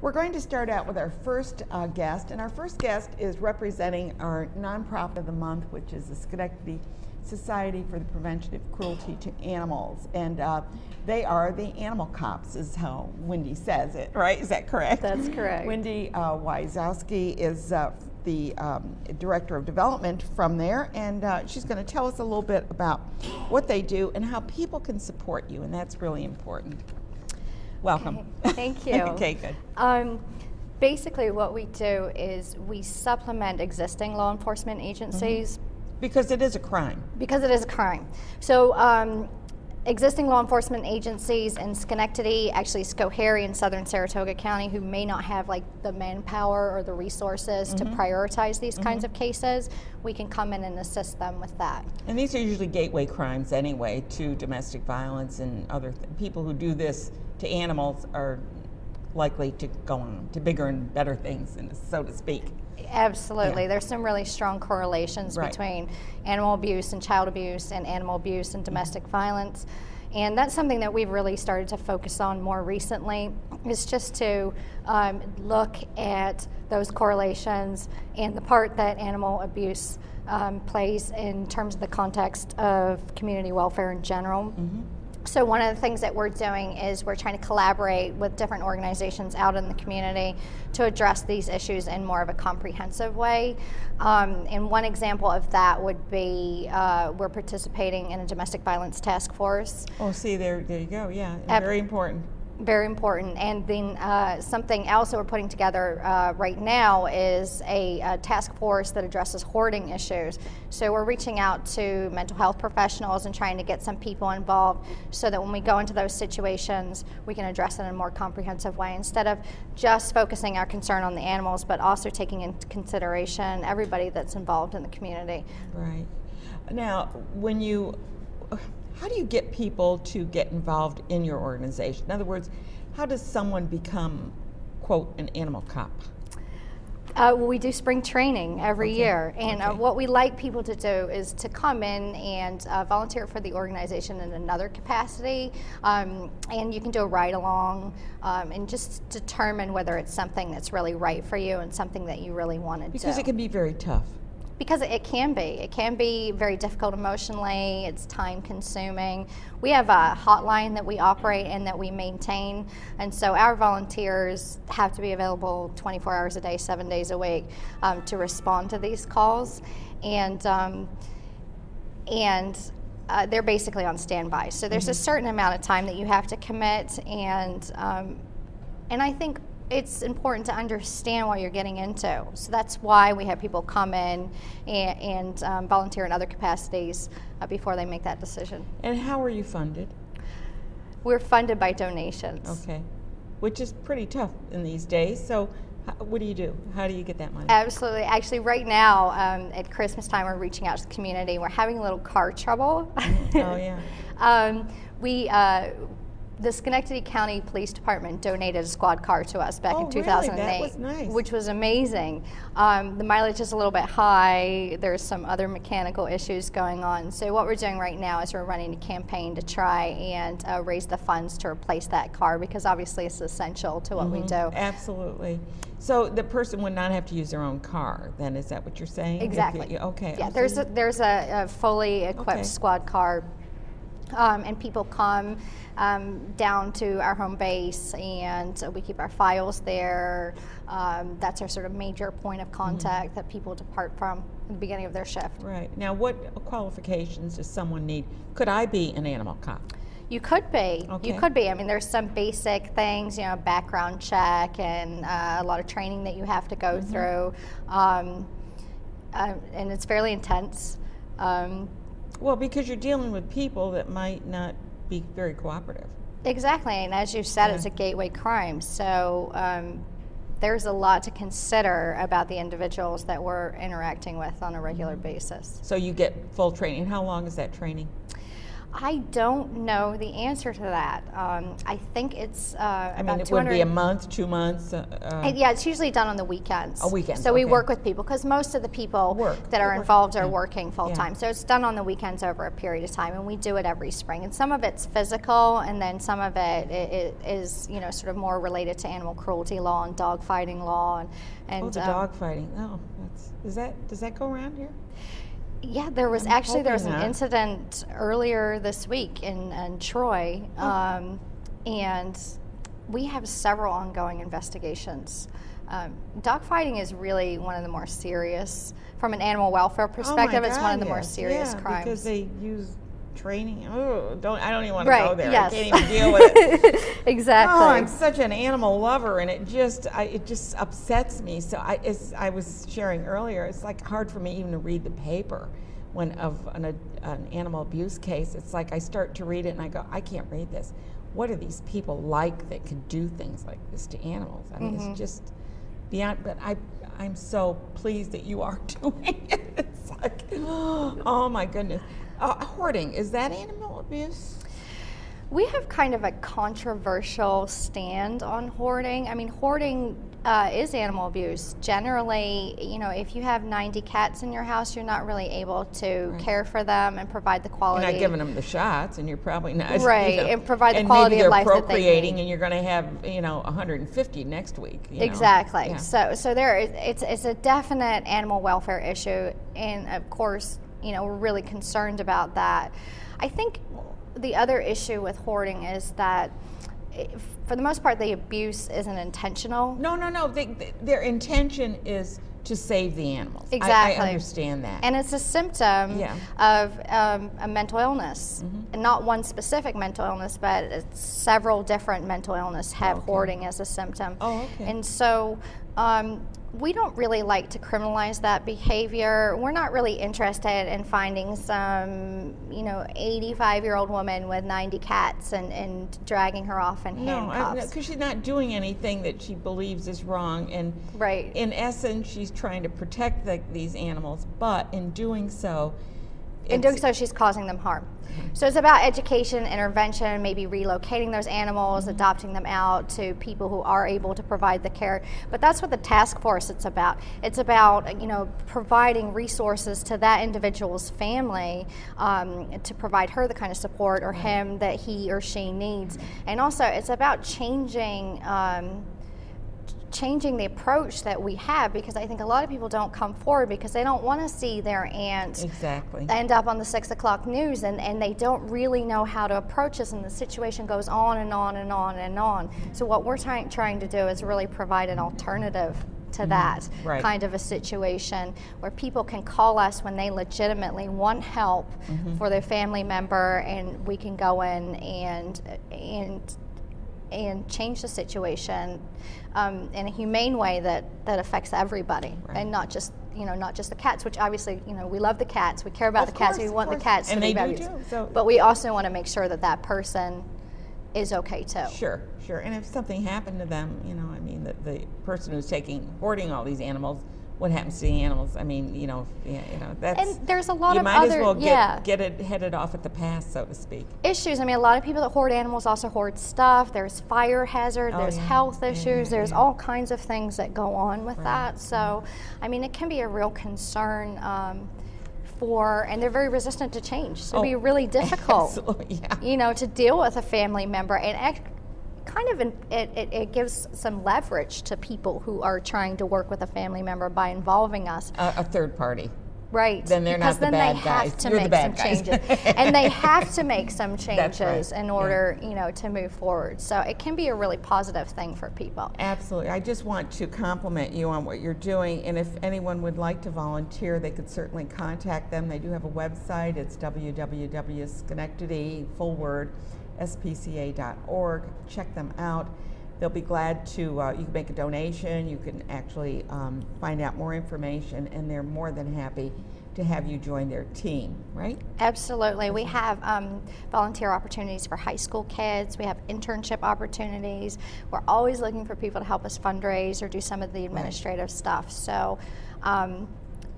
We're going to start out with our first guest, and our first guest is representing our nonprofit of the month, which is the Schenectady Society for the Prevention of Cruelty to Animals, and they are the animal cops, is how Windy says it, right? Is that correct? That's correct. Windy Wyczawski is the Director of Development from there, and she's going to tell us a little bit about what they do and how people can support you, and that's really important. Welcome. Okay, thank you. Okay, good. Basically, what we do is we supplement existing law enforcement agencies. Because it is a crime. Because it is a crime. So existing law enforcement agencies in Schenectady, actually Schoharie and Southern Saratoga County, who may not have like the manpower or the resources to prioritize these kinds of cases, we can come in and assist them with that. And these are usually gateway crimes anyway to domestic violence, and other people who do this to animals are likely to go on to bigger and better things, so to speak. Absolutely. Yeah. There's some really strong correlations between animal abuse and child abuse and animal abuse and domestic violence. And that's something that we've really started to focus on more recently, is just to look at those correlations and the part that animal abuse plays in terms of the context of community welfare in general. So one of the things that we're doing is we're trying to collaborate with different organizations out in the community to address these issues in more of a comprehensive way. And one example of that would be we're participating in a domestic violence task force. Oh, see, there you go. Yeah, very important. Very important. And then something else that we're putting together right now is a task force that addresses hoarding issues. So we're reaching out to mental health professionals and trying to get some people involved so that when we go into those situations, we can address it in a more comprehensive way, instead of just focusing our concern on the animals, but also taking into consideration everybody that's involved in the community. Right. Now, how do you get people to get involved in your organization? In other words, how does someone become, quote, an animal cop? Well, we do spring training every year, and what we like people to do is to come in and volunteer for the organization in another capacity, and you can do a ride-along and just determine whether it's something that's really right for you and something that you really want to do. Because it can be very tough. Because it can be. It can be very difficult emotionally. It's time consuming. We have a hotline that we operate and that we maintain, and so our volunteers have to be available 24 hours a day, 7 days a week to respond to these calls, and they're basically on standby. So there's a certain amount of time that you have to commit, and I think it's important to understand what you're getting into. So that's why we have people come in and volunteer in other capacities before they make that decision. And how are you funded? We're funded by donations. Okay, which is pretty tough in these days. So what do you do? How do you get that money? Absolutely. Actually, right now at Christmas time, we're reaching out to the community. We're having a little car trouble. Oh, yeah. The Schenectady County Police Department donated a squad car to us back in 2008, really? That was nice. Which was amazing. The mileage is a little bit high. There's some other mechanical issues going on. So what we're doing right now is we're running a campaign to try and raise the funds to replace that car, because obviously it's essential to what we do. Absolutely. So the person would not have to use their own car, then? Is that what you're saying? Exactly. Okay. Yeah, there's a fully equipped squad car. And people come down to our home base, and we keep our files there. That's our sort of major point of contact that people depart from at the beginning of their shift. Right. Now, what qualifications does someone need? Could I be an animal cop? You could be. Okay. You could be. I mean, there's some basic things, background check and a lot of training that you have to go through, and it's fairly intense. Well, because you're dealing with people that might not be very cooperative. Exactly, and as you said, it's a gateway crime. So there's a lot to consider about the individuals that we're interacting with on a regular basis. So you get full training. How long is that training? I don't know the answer to that. I think it's I mean, about it 200. would be a month, 2 months. Yeah, it's usually done on the weekends. A weekend, So we okay. work with people because most of the people that are involved are working full time. So it's done on the weekends over a period of time, and we do it every spring. And some of it's physical, and then some of it is, you know, sort of more related to animal cruelty law and dog fighting law. And the dog fighting. Oh, does that go around here? Yeah, there was an incident earlier this week in Troy, and we have several ongoing investigations. Dogfighting is really one of the more serious, from an animal welfare perspective. It's one of the more serious crimes because they use training. Oh, I don't even want to right, go there. yes. I can't even deal with it. Exactly. Oh, I'm such an animal lover, and it just upsets me. So as I was sharing earlier, it's like hard for me even to read the paper when of an animal abuse case. It's like I start to read it and I go, I can't read this. What are these people like that can do things like this to animals? I mean, it's just beyond. But I'm so pleased that you are doing it. It's like, oh my goodness. Hoarding, is that animal abuse? We have kind of a controversial stand on hoarding. I mean, hoarding is animal abuse. Generally, you know, if you have 90 cats in your house, you're not really able to care for them and provide the quality. You're not giving them the shots, and you're probably not. Right, you know, and provide the quality of life that they need. And maybe they're procreating, and you're going to have, 150 next week. Exactly. Yeah. So it's a definite animal welfare issue, and of course, we're really concerned about that. I think the other issue with hoarding is that, for the most part, the abuse isn't intentional. No. Their intention is to save the animals. Exactly. I understand that. And it's a symptom of a mental illness. And not one specific mental illness, but several different mental illness have hoarding as a symptom. Oh, okay. And so we don't really like to criminalize that behavior. We're not really interested in finding some, 85-year-old woman with 90 cats and dragging her off in handcuffs. No, because she's not doing anything that she believes is wrong. And right. In essence, she's trying to protect these animals, but in doing so, she's causing them harm. So it's about education, intervention, maybe relocating those animals, adopting them out to people who are able to provide the care. But that's what the task force is about. It's about, providing resources to that individual's family to provide her the kind of support, or him, that he or she needs. And also it's about changing the approach that we have, because I think a lot of people don't come forward because they don't want to see their aunt end up on the 6 o'clock news, and they don't really know how to approach this, and the situation goes on and on and on and on. So what we're trying to do is really provide an alternative to that kind of a situation, where people can call us when they legitimately want help for their family member, and we can go in and change the situation in a humane way that affects everybody, and not just the cats, which obviously, we love the cats, we care about the cats, we want the cats to be valued. But we also want to make sure that that person is okay too. Sure. And if something happened to them, the person who's hoarding all these animals, what happens to the animals? I mean, that's. And there's a lot of other. You might as well get it headed off at the pass, so to speak. Issues. I mean, a lot of people that hoard animals also hoard stuff. There's fire hazard. There's health issues. There's all kinds of things that go on with that. So, I mean, it can be a real concern. And they're very resistant to change. So it'd be really difficult, to deal with a family member, and it gives some leverage to people who are trying to work with a family member by involving us. A third party. Right. Then they're not the bad guys. You're the bad guys. And they have to make some changes in order, to move forward. So it can be a really positive thing for people. Absolutely. I just want to compliment you on what you're doing. And if anyone would like to volunteer, they could certainly contact them. They do have a website. It's www.Schenectady, full word, SPCA.org. Check them out. They'll be glad to, you can make a donation, you can actually find out more information, and they're more than happy to have you join their team, right? Absolutely. We have volunteer opportunities for high school kids. We have internship opportunities. We're always looking for people to help us fundraise or do some of the administrative stuff. So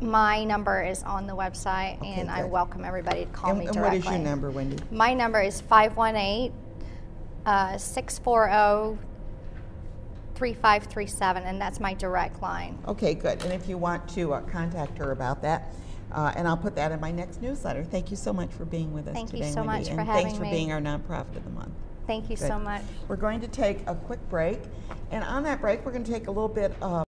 My number is on the website, Okay, and I good. welcome everybody to call me And directly. what is your number, Wendy? My number is 518-640-3537, and that's my direct line. Okay, good. And if you want to contact her about that, and I'll put that in my next newsletter. Thank you so much for being with us Thank today, you so Wendy. much for and having thanks for me. being our nonprofit of the month. Thank you Good. so much. We're going to take a quick break, and on that break, we're going to take a little bit of